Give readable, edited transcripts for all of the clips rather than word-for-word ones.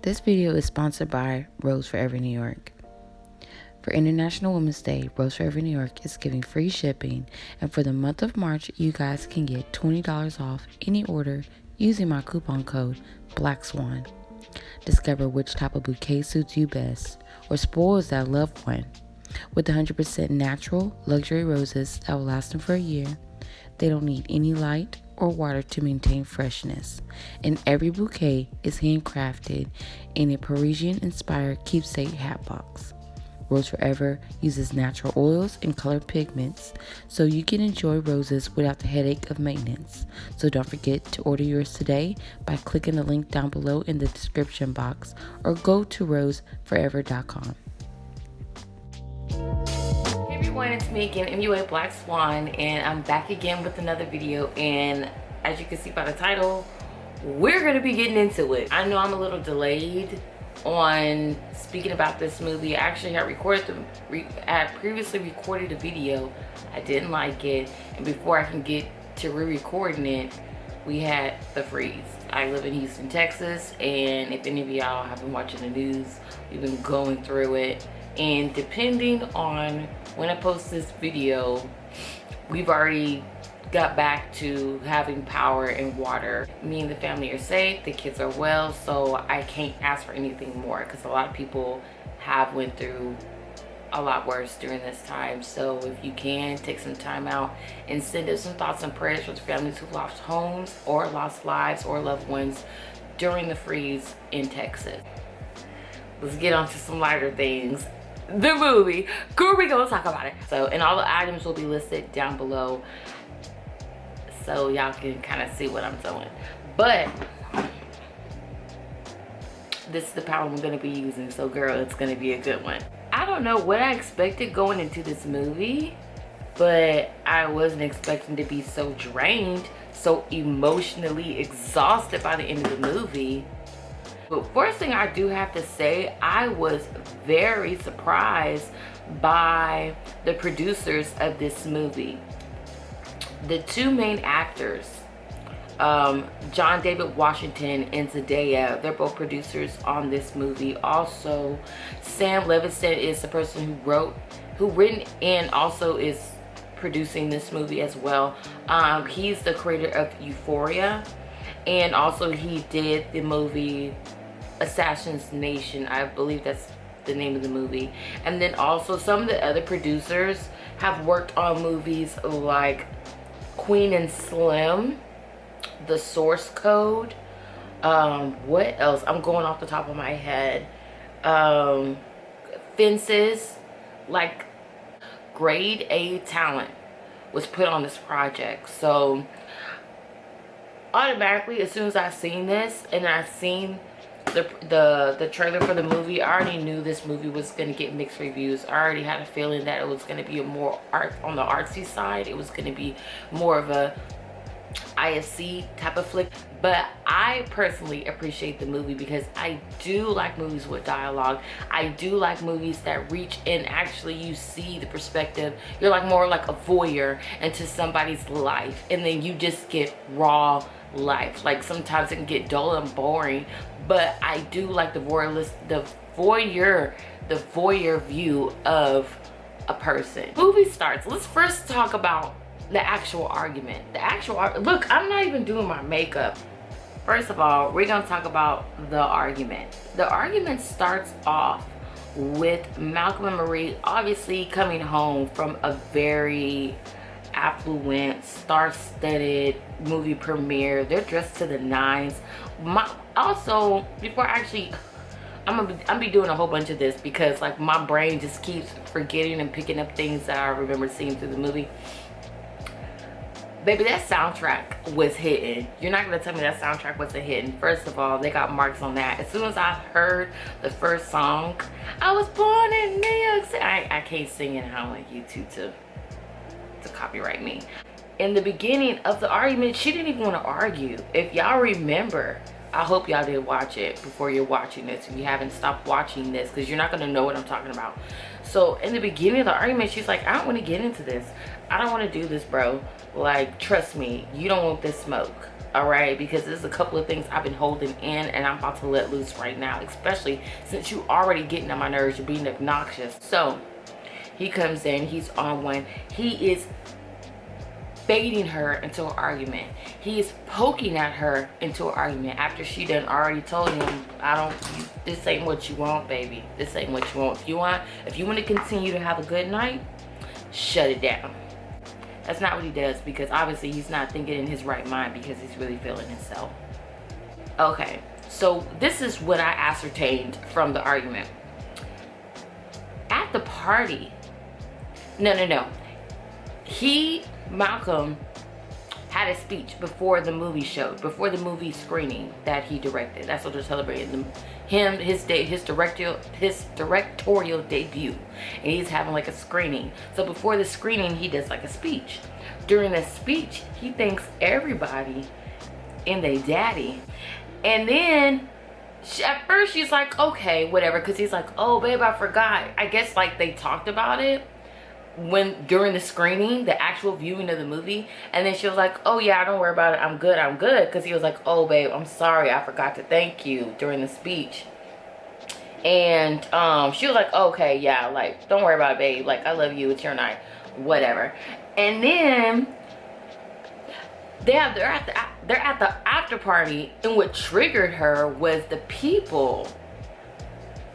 This video is sponsored by Rose Forever New York. For International Women's Day, Rose Forever New York is giving free shipping, and for the month of March, you guys can get $20 off any order using my coupon code Black Swan. Discover which type of bouquet suits you best or spoils that loved one. With 100% natural, luxury roses that will last them for a year, they don't need any light or water to maintain freshness, and every bouquet is handcrafted in a Parisian-inspired keepsake hat box. Rose Forever uses natural oils and colored pigments, so you can enjoy roses without the headache of maintenance. So don't forget to order yours today by clicking the link down below in the description box, or go to roseforever.com. Hey everyone, it's me again, MUA Black Swan, and I'm back again with another video. And as you can see by the title, we're gonna be getting into it. I know I'm a little delayed on speaking about this movie. I actually had previously recorded a video. I didn't like it, and before I can get to re-recording it, we had the freeze. I live in Houston, Texas, and if any of y'all have been watching the news, we've been going through it. And depending on when I post this video, we've already got back to having power and water. Me and the family are safe, the kids are well, so I can't ask for anything more, because a lot of people have went through a lot worse during this time. So if you can, take some time out and send us some thoughts and prayers for the families who lost homes or lost lives or loved ones during the freeze in Texas. Let's get on to some lighter things. The movie, cool, we gonna talk about it. So, and all the items will be listed down below, so y'all can kind of see what I'm doing. But this is the palette I'm gonna be using, so girl, it's gonna be a good one. I don't know what I expected going into this movie, but I wasn't expecting to be so drained, so emotionally exhausted by the end of the movie. But first thing I do have to say, I was very surprised by the producers of this movie. The two main actors, John David Washington and Zendaya, they're both producers on this movie. Also, Sam Levinson is the person who written and also is producing this movie as well. He's the creator of Euphoria, and also he did the movie Assassin's Nation. I believe that's the name of the movie. And then also some of the other producers have worked on movies like Queen and Slim, The Source Code, what else? I'm going off the top of my head. Fences. Like, grade A talent was put on this project. So automatically, as soon as I seen this and I seen the trailer for the movie, I already knew this movie was going to get mixed reviews. I already had a feeling that it was going to be a more on the artsy side. It was going to be more of a IFC type of flick. But I personally appreciate the movie because I do like movies with dialogue. I do like movies that reach and actually you see the perspective. You're like more like a voyeur into somebody's life, and then you just get raw life. Like sometimes it can get dull and boring, but I do like the voyeur view of a person. Movie starts. Let's first talk about the actual argument. Look, I'm not even doing my makeup. First of all, we're gonna talk about the argument. The argument starts off with Malcolm and Marie obviously coming home from a very affluent, star-studded movie premiere. They're dressed to the nines. Also, before actually, I'm gonna be doing a whole bunch of this because like my brain just keeps forgetting and picking up things that I remember seeing through the movie. Baby, that soundtrack was hitting. You're not gonna tell me that soundtrack wasn't hitting. First of all, they got marks on that. As soon as I heard the first song, I was born in New York City. I can't sing it. I don't want YouTube to copyright me. In the beginning of the argument, she didn't even want to argue. If y'all remember, I hope y'all did watch it before you're watching this. If you haven't, stopped watching this because you're not gonna know what I'm talking about. So in the beginning of the argument, she's like, I don't want to get into this. I don't want to do this, bro. Like, trust me, you don't want this smoke. all right, because there's a couple of things I've been holding in and I'm about to let loose right now, especially since you already getting on my nerves, you're being obnoxious. So he comes in, he's on one, he is baiting her into an argument, he is poking at her into an argument after she done already told him, this ain't what you want, baby, this ain't what you want. If you want to continue to have a good night, shut it down. That's not what he does, because obviously he's not thinking in his right mind, because he's really feeling himself. Okay, so this is what I ascertained from the argument. At the party, no. Malcome had a speech before the movie showed, before the movie screening that he directed. That's what they're celebrating. His directorial debut, and he's having like a screening. So before the screening, he does like a speech. During the speech, he thanks everybody and they daddy, and then at first she's like, okay, whatever, because he's like, oh babe, I forgot. I guess like they talked about it during the screening, the actual viewing of the movie, and then she was like, oh yeah, don't worry about it, I'm good, because he was like, oh babe, I'm sorry, I forgot to thank you during the speech. And she was like, okay, yeah, like, don't worry about it, babe, like, I love you, it's your night, whatever. And then they're at the after party, and what triggered her was the people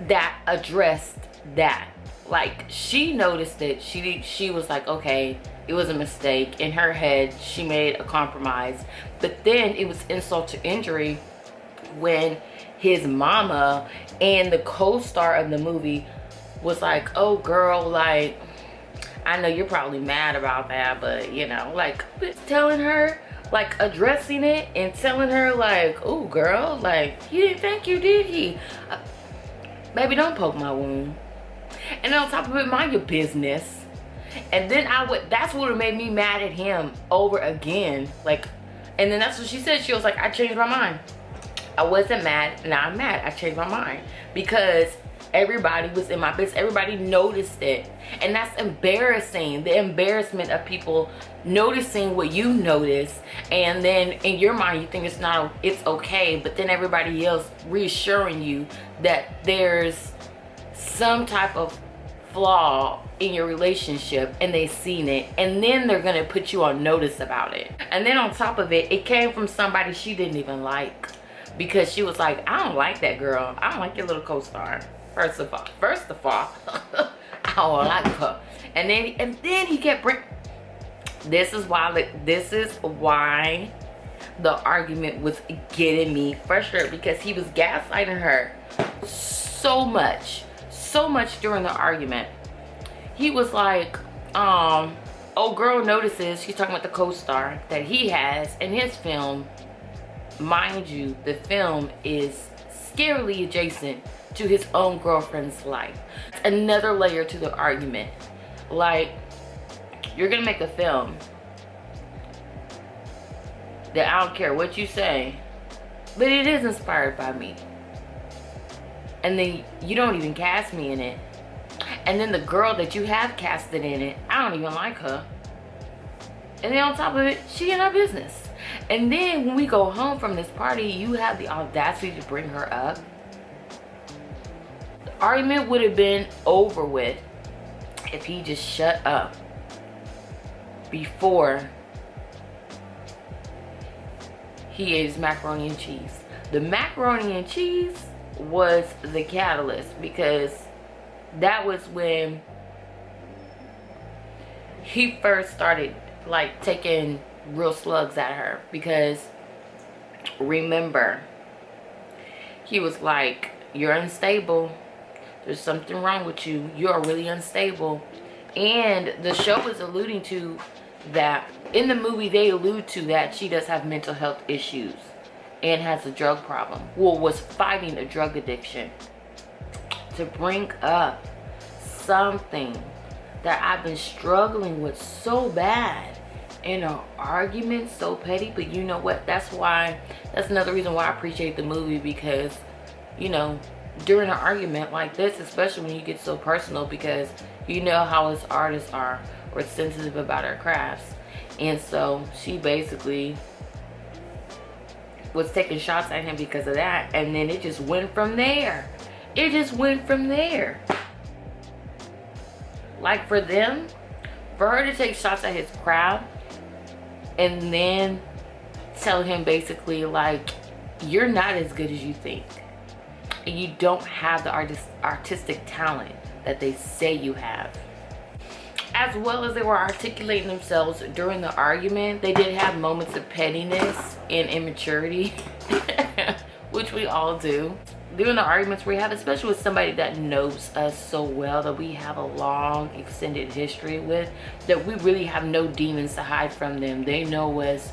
that addressed that. Like, she noticed it. She was like, okay, it was a mistake. In her head, she made a compromise. But then it was insult to injury when his mama and the co-star of the movie was like, oh girl, like, I know you're probably mad about that, but you know, like, telling her, like, addressing it and telling her like, oh girl, like, he didn't thank you, did he? Baby, don't poke my wound. And on top of it, mind your business. And then that's what would made me mad at him over again. Like, and then that's what she said. She was like, I changed my mind. I wasn't mad, now I'm mad. I changed my mind. Because everybody was in my business. Everybody noticed it. And that's embarrassing. The embarrassment of people noticing what you notice. And then in your mind, you think it's okay. But then everybody else reassuring you that there's some type of flaw in your relationship, and they seen it, and then they're gonna put you on notice about it. And then on top of it, it came from somebody she didn't even like, because she was like, I don't like that girl, I don't like your little co-star. First of all I don't like her. And then he kept this is why the argument was getting me frustrated, because he was gaslighting her so much during the argument. He was like, oh girl notices, she's talking about the co-star that he has in his film. Mind you, the film is scarily adjacent to his own girlfriend's life. Another layer to the argument. Like, you're gonna make a film that I don't care what you say, but it is inspired by me. And then you don't even cast me in it. And then the girl that you have casted in it, I don't even like her. And then on top of it, she in her business. And then when we go home from this party, you have the audacity to bring her up. The argument would have been over with if he just shut up before he ate his macaroni and cheese. The macaroni and cheese was the catalyst, because that was when he first started like taking real slugs at her. Because remember, he was like, you're unstable, there's something wrong with you, you're really unstable. And the show was alluding to that. In the movie, they allude to that she does have mental health issues and has a drug problem. Well, was fighting a drug addiction. To bring up something that I've been struggling with so bad in an argument, so petty. But you know what? That's another reason why I appreciate the movie, because, you know, during an argument like this, especially when you get so personal, because you know how us artists are, we're sensitive about our crafts. And so she basically was taking shots at him because of that, and then it just went from there. It just went from there. Like, for them, for her to take shots at his craft and then tell him basically, like, you're not as good as you think, and you don't have the artistic talent that they say you have. As well as they were articulating themselves during the argument, they did have moments of pettiness and immaturity, which we all do. During the arguments we have, especially with somebody that knows us so well, that we have a long extended history with, that we really have no demons to hide from them. They know us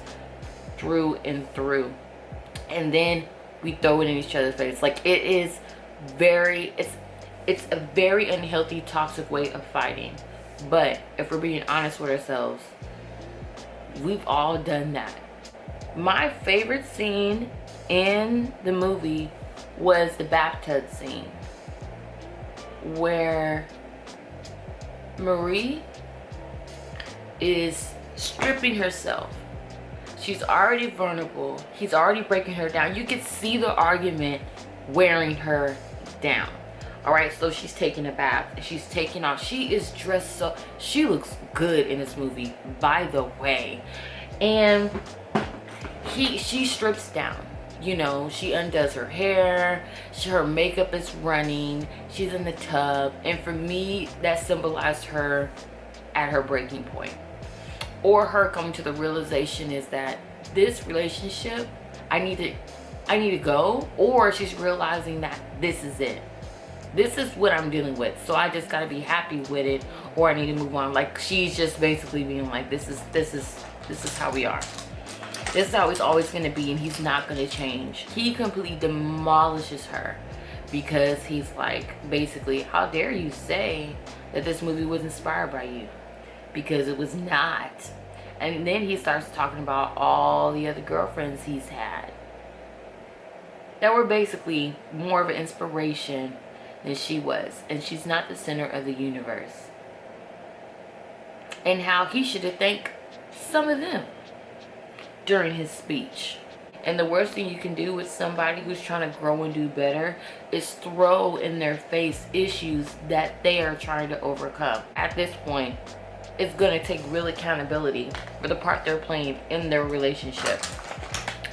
through and through, and then we throw it in each other's face. Like, it is very, it's a very unhealthy, toxic way of fighting. But if we're being honest with ourselves, we've all done that. My favorite scene in the movie was the bathtub scene, where Marie is stripping herself. She's already vulnerable. He's already breaking her down. You can see the argument wearing her down. All right, so she's taking a bath. She's taking off. She is dressed so, she looks good in this movie, by the way. And she strips down. You know, she undoes her hair. Her makeup is running. She's in the tub. And for me, that symbolized her at her breaking point. Or her coming to the realization is that this relationship, I need to go. Or she's realizing that this is it. This is what I'm dealing with, so I just gotta be happy with it, or I need to move on. Like, she's just basically being like, this is how we are. This is how it's always gonna be, and he's not gonna change. He completely demolishes her because he's like, basically, how dare you say that this movie was inspired by you? Because it was not. And then he starts talking about all the other girlfriends he's had that were basically more of an inspiration than she was, and she's not the center of the universe, and how he should have thanked some of them during his speech. And the worst thing you can do with somebody who's trying to grow and do better is throw in their face issues that they are trying to overcome. At this point, it's going to take real accountability for the part they're playing in their relationship.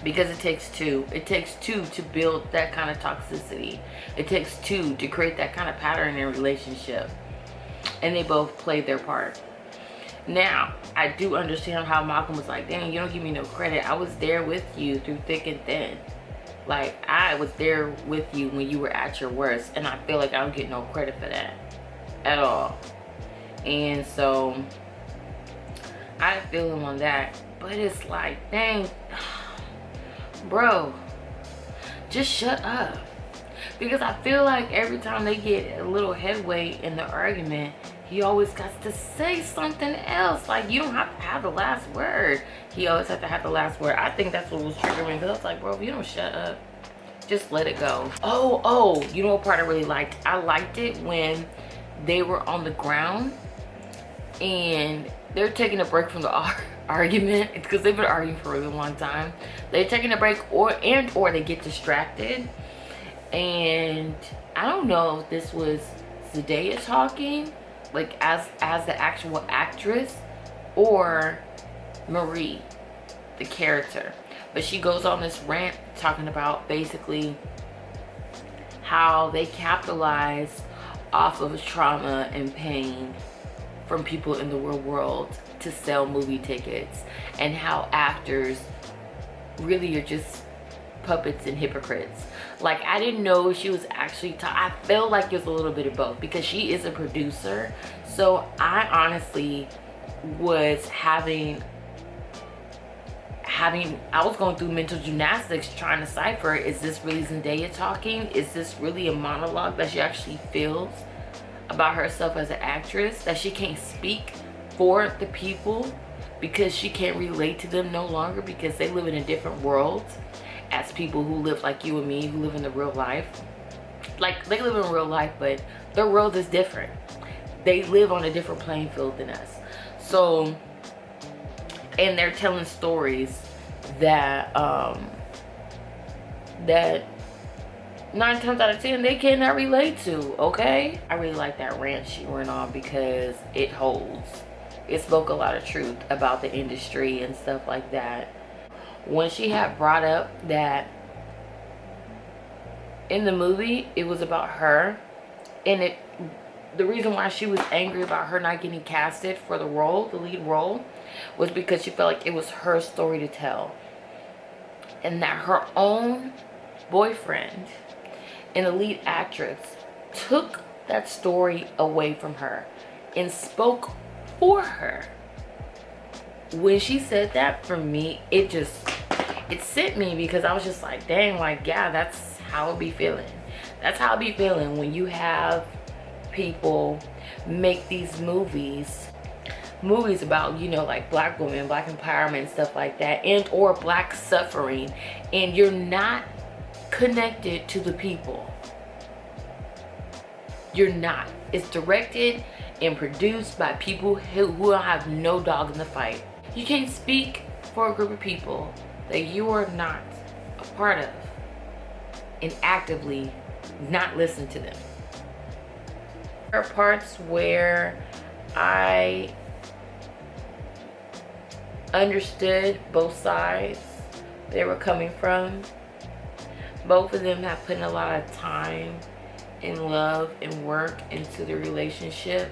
Because it takes two. It takes two to build that kind of toxicity. It takes two to create that kind of pattern in a relationship. And they both played their part. Now, I do understand how Malcome was like, dang, you don't give me no credit. I was there with you through thick and thin. Like, I was there with you when you were at your worst. And I feel like I don't get no credit for that at all. And so, I feel him on that. But it's like, dang, bro, just shut up. Because I feel like every time they get a little headway in the argument, he always got to say something else. Like, you don't have to have the last word. He always had to have the last word. I think that's what was triggering. Because I was like, bro, if you don't shut up, just let it go. Oh, you know what part I really liked? I liked it when they were on the ground and they're taking a break from the argument, because they've been arguing for a really long time. They're taking a break, or they get distracted, and I don't know if this was Zendaya talking, like as the actual actress, or Marie, the character. But she goes on this rant talking about basically how they capitalize off of trauma and pain from people in the real world to sell movie tickets, and how actors really are just puppets and hypocrites. Like, I didn't know she was actually I felt like it was a little bit of both, because she is a producer. So I honestly was having I was going through mental gymnastics trying to decipher, is this really Zendaya talking? Is this really a monologue that she actually feels about herself as an actress, that she can't speak for the people because she can't relate to them no longer, because they live in a different world as people who live like you and me, who live in the real life. Like, they live in real life, but their world is different. They live on a different playing field than us. So, and they're telling stories that that 9 times out of 10 they cannot relate to, okay? I really like that rant she went on because it holds. It spoke a lot of truth about the industry and stuff like that. When she had brought up that in the movie it was about her, and the reason why she was angry about her not getting casted for the role, the lead role, was because she felt like it was her story to tell, and that her own boyfriend and the lead actress took that story away from her and spoke for her. When she said that, for me, it sent me, because I was just like, dang, like, yeah, that's how it be feeling. That's how it be feeling when you have people make these movies about, you know, like black women, black empowerment, stuff like that, and or black suffering, and you're not connected to the people. You're not. It's directed and produced by people who have no dog in the fight. You can't speak for a group of people that you are not a part of and actively not listen to them. There are parts where I understood both sides they were coming from. Both of them have put in a lot of time and love and work into the relationship,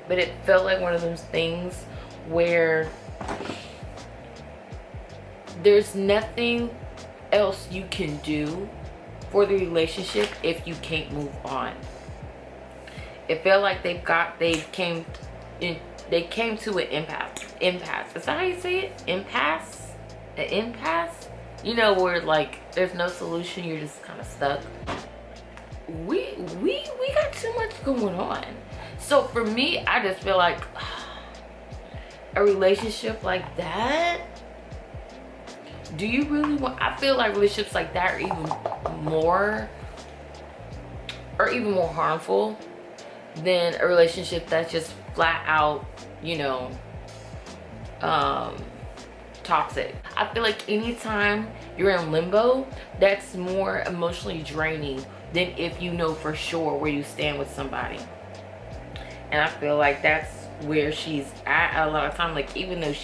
but it felt like one of those things where there's nothing else you can do for the relationship if you can't move on. It felt like they came to an impasse. Is that how you say it? Impasse? An impasse? You know, where like there's no solution, you're just kind of stuck. We got too much going on. So for me, I just feel like a relationship like that, do you really want? I feel like relationships like that are even more harmful than a relationship that's just flat out, you know, toxic. I feel like anytime you're in limbo, that's more emotionally draining than if you know for sure where you stand with somebody. And I feel like that's where she's at a lot of time. Like, even though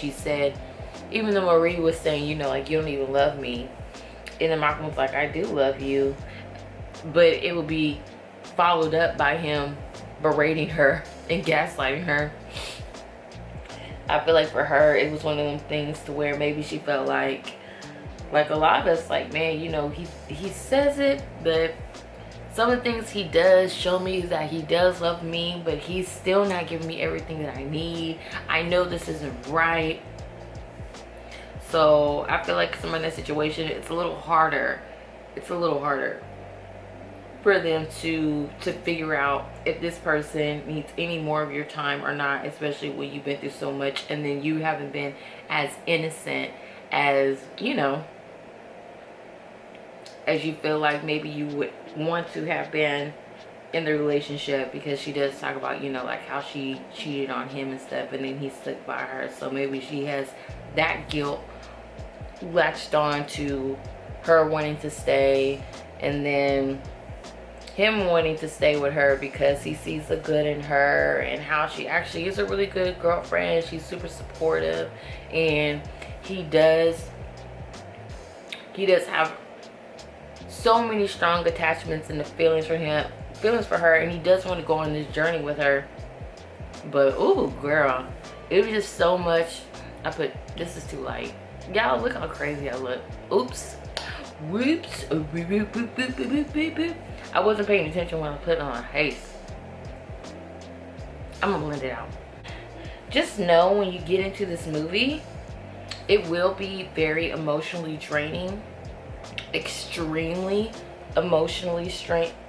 Marie was saying, you know, like, you don't even love me, and then Malcome was like, I do love you, but it would be followed up by him berating her and gaslighting her. I feel like for her, it was one of them things to where maybe she felt like a lot of us, like, man, you know, he says it, but some of the things he does show me that he does love me, but he's still not giving me everything that I need. I know this isn't right. So I feel like someone in that situation, it's a little harder for them to figure out if this person needs any more of your time or not, especially when you've been through so much and then you haven't been as innocent as, you know, as you feel like maybe you would want to have been in the relationship, because she does talk about, you know, like how she cheated on him and stuff, and then he stuck by her. So maybe she has that guilt latched on to her wanting to stay, and then him wanting to stay with her because he sees the good in her and how she actually is a really good girlfriend. She's super supportive, and he does have so many strong attachments and the feelings for her, and he does want to go on this journey with her. But ooh, girl, it was just so much. This is too light. Y'all, look how crazy I look. Oops. Whoops. I wasn't paying attention when I put it on haste. I'm gonna blend it out. Just know, when you get into this movie, it will be very emotionally draining. Extremely emotionally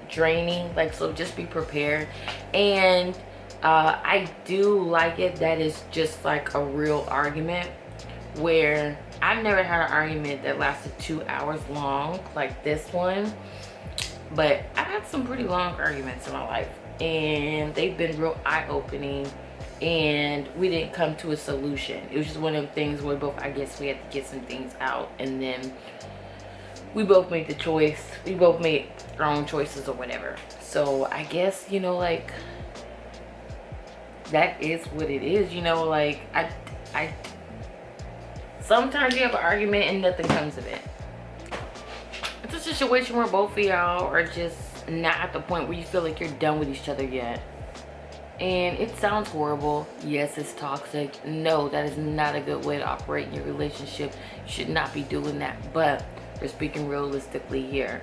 draining. Like, so just be prepared. And I do like it that it's just like a real argument, where I've never had an argument that lasted 2 hours long like this one, but I've had some pretty long arguments in my life, and they've been real eye-opening, and we didn't come to a solution. It was just one of them things where both, I guess, we had to get some things out, and then we both made the choice. We both made our own choices or whatever. So I guess, you know, like, that is what it is, you know. Like, I sometimes you have an argument and nothing comes of it. It's a situation where both of y'all are just not at the point where you feel like you're done with each other yet. And it sounds horrible. Yes, it's toxic. No, that is not a good way to operate in your relationship. You should not be doing that. But we're speaking realistically here.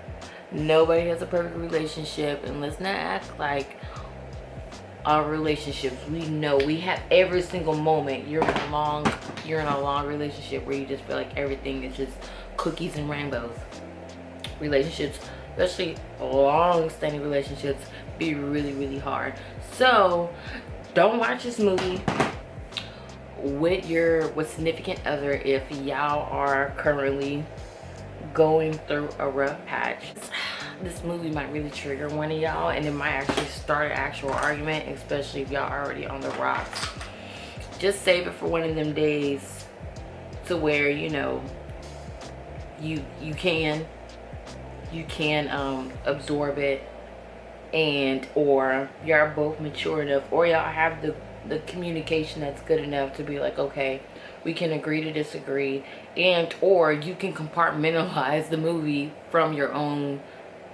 Nobody has a perfect relationship, and let's not act like our relationships, we know we have every single moment. You're in a long relationship where you just feel like everything is just cookies and rainbows. Relationships, especially long-standing relationships, be really, really hard. So don't watch this movie with your significant other if y'all are currently going through a rough patch. This movie might really trigger one of y'all, and it might actually start an actual argument, especially if y'all already on the rocks. Just save it for one of them days to where, you know, you can absorb it, and or y'all both mature enough, or y'all have the communication that's good enough to be like, okay, we can agree to disagree, and or you can compartmentalize the movie from your own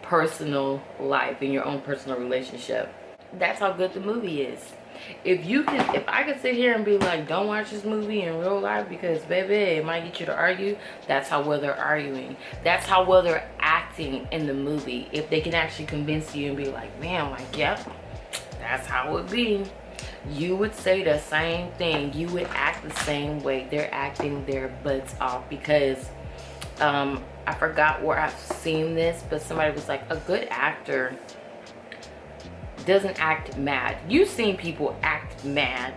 personal life and your own personal relationship. That's how good the movie is. If I could sit here and be like, don't watch this movie in real life because baby, it might get you to argue, that's how well they're arguing. That's how well they're acting in the movie. If they can actually convince you and be like, man, like, yep, that's how it would be. You would say the same thing. You would act the same way. They're acting their butts off because I forgot where I've seen this, but somebody was like, a good actor doesn't act mad. You've seen people act mad,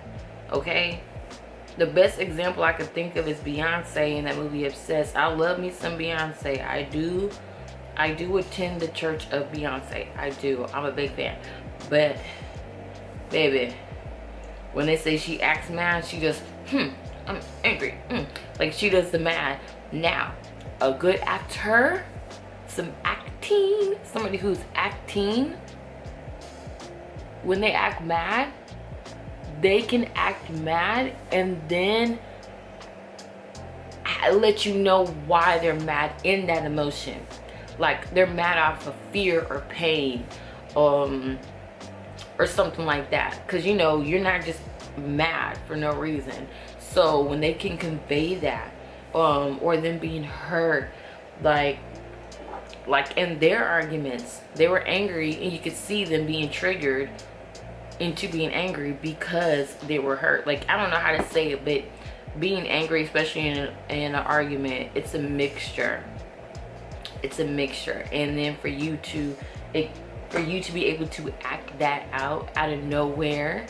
okay? The best example I could think of is Beyonce in that movie Obsessed. I love me some Beyonce. I do attend the church of Beyonce. I do. I'm a big fan. But baby, when they say she acts mad, she just, I'm angry. Like she does the mad. Now, a good actor, somebody who's acting, when they act mad, they can act mad and then let you know why they're mad in that emotion. Like they're mad off of fear or pain, or something like that. Because you know, you're not just mad for no reason. So when they can convey that, or them being hurt, like in their arguments, they were angry and you could see them being triggered into being angry because they were hurt. Like, I don't know how to say it, but being angry, especially in an argument, it's a mixture. It's a mixture. And then for you to be able to act that out of nowhere,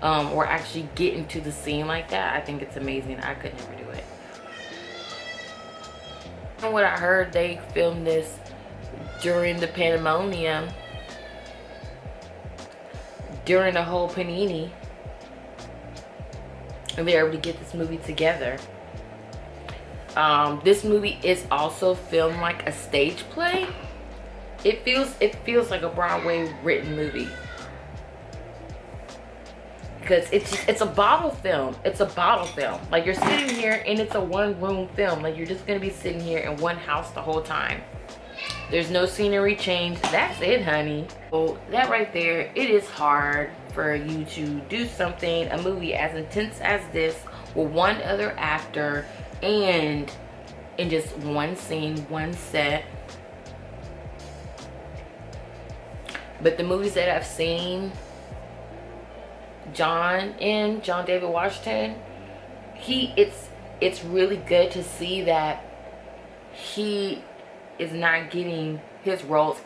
or actually get into the scene like that, I think it's amazing. I could never do it. And what I heard, they filmed this during the pandemonium, during the whole panini, and they were able to get this movie together. This movie is also filmed like a stage play. It feels like a Broadway written movie because it's a bottle film. It's a bottle film. Like you're sitting here and it's a one-room film. Like you're just gonna be sitting here in one house the whole time. There's no scenery change. That's it, honey. So that right there, it is hard for you to do something, a movie as intense as this, with one other actor and in just one scene, one set. But the movies that I've seen John David Washington, it's really good to see that he is not getting his roles.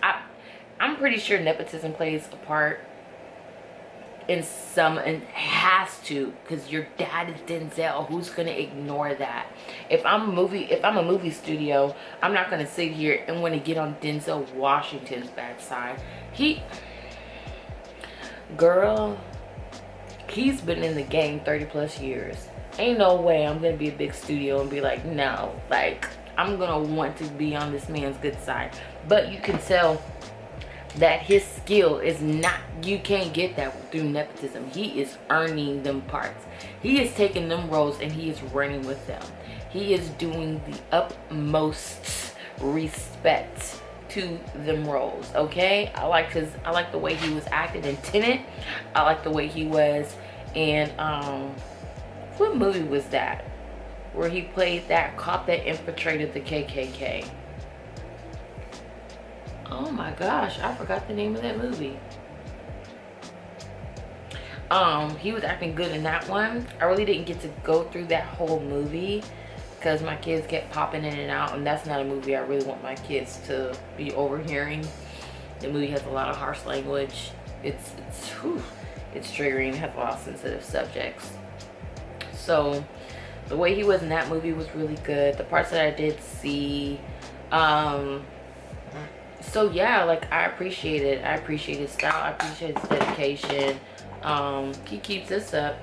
I'm pretty sure nepotism plays a part in some, and has to, because your dad is Denzel. Who's gonna ignore that? If I'm a movie studio, I'm not gonna sit here and want to get on Denzel Washington's bad side. He's been in the game 30+ years. Ain't no way I'm gonna be a big studio and be like, no, like I'm gonna want to be on this man's good side. But you can tell that his skill is not, you can't get that through nepotism. He is earning them parts. He is taking them roles and he is running with them. He is doing the utmost respect to them roles. Okay, I like the way he was acting in Tenet. I like the way he was in what movie was that where he played that cop that infiltrated the KKK? Oh my gosh, I forgot the name of that movie. He was acting good in that one. I really didn't get to go through that whole movie because my kids kept popping in and out, and that's not a movie I really want my kids to be overhearing. The movie has a lot of harsh language. It's triggering. It has a lot of sensitive subjects. So the way he was in that movie was really good. The parts that I did see, so yeah, like I appreciate it. I appreciate his style. I appreciate his dedication. He keeps this up,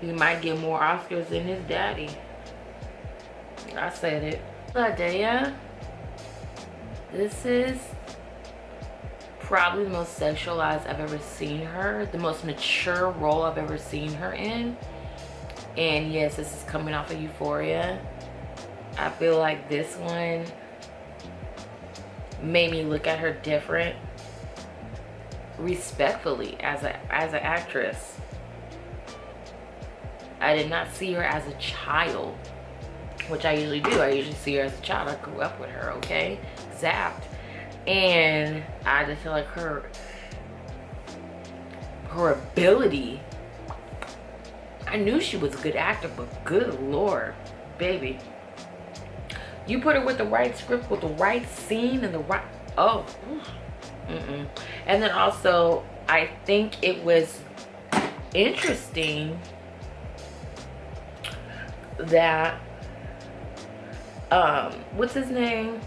he might get more Oscars than his daddy. I said it. Zendaya, this is probably the most sexualized I've ever seen her, the most mature role I've ever seen her in. And yes, this is coming off of Euphoria. I feel like this one made me look at her different, respectfully, as an actress. I did not see her as a child, which I usually do. I usually see her as a child. I grew up with her, okay? Zapped. And I just feel like her ability, I knew she was a good actor, but good Lord, baby. You put her with the right script, with the right scene, and the right, oh, And then also, I think it was interesting that, what's his name?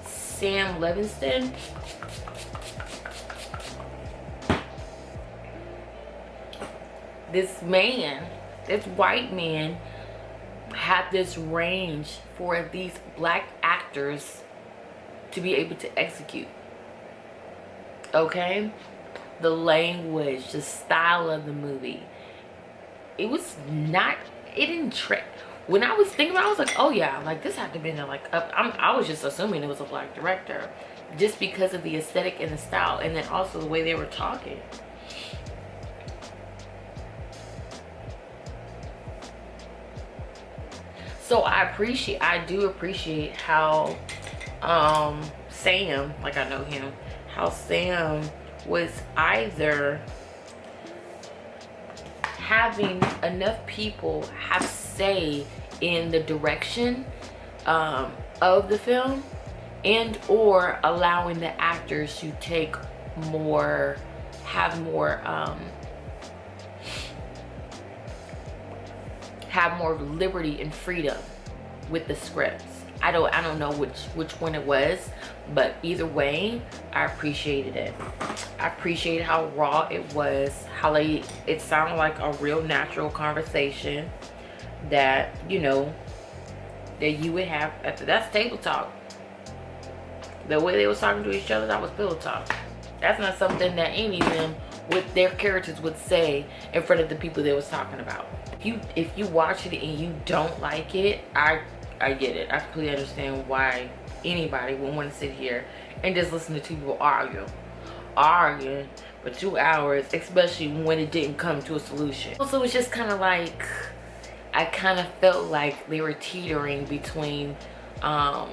Sam Levinson. This man, this white man, had this range for these black actors to be able to execute. Okay? The language, the style of the movie. It was not, it didn't trick. When I was thinking about it, I was like, oh yeah, like this had to have been like up. I was just assuming it was a black director just because of the aesthetic and the style, and then also the way they were talking. So I do appreciate how Sam, like I know him, how Sam was either having enough people have say in the direction of the film, and or allowing the actors to take more, have more liberty and freedom with the scripts. I don't know which one it was, but either way, I appreciated it. I appreciated how raw it was, how it sounded like a real natural conversation that, you know, that you would have after. That's table talk. The way they was talking to each other, that was pillow talk. That's not something that any of them with their characters would say in front of the people they was talking about. If you watch it and you don't like it, I get it. I completely understand why anybody would want to sit here and just listen to two people arguing for 2 hours, especially when it didn't come to a solution. Also, it's just kind of like, I kind of felt like they were teetering between art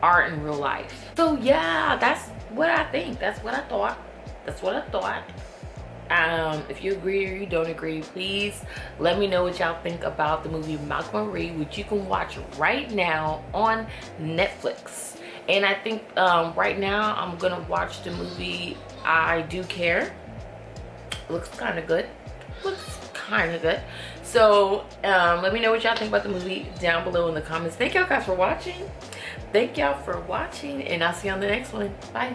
and real life. So yeah, that's what I think. That's what I thought. That's what I thought. If you agree or you don't agree, please let me know what y'all think about the movie Malcome, which you can watch right now on Netflix. And I think right now I'm gonna watch the movie I Do Care. Looks kind of good. So let me know what y'all think about the movie down below in the comments. Thank y'all guys for watching. And I'll see you on the next one. Bye.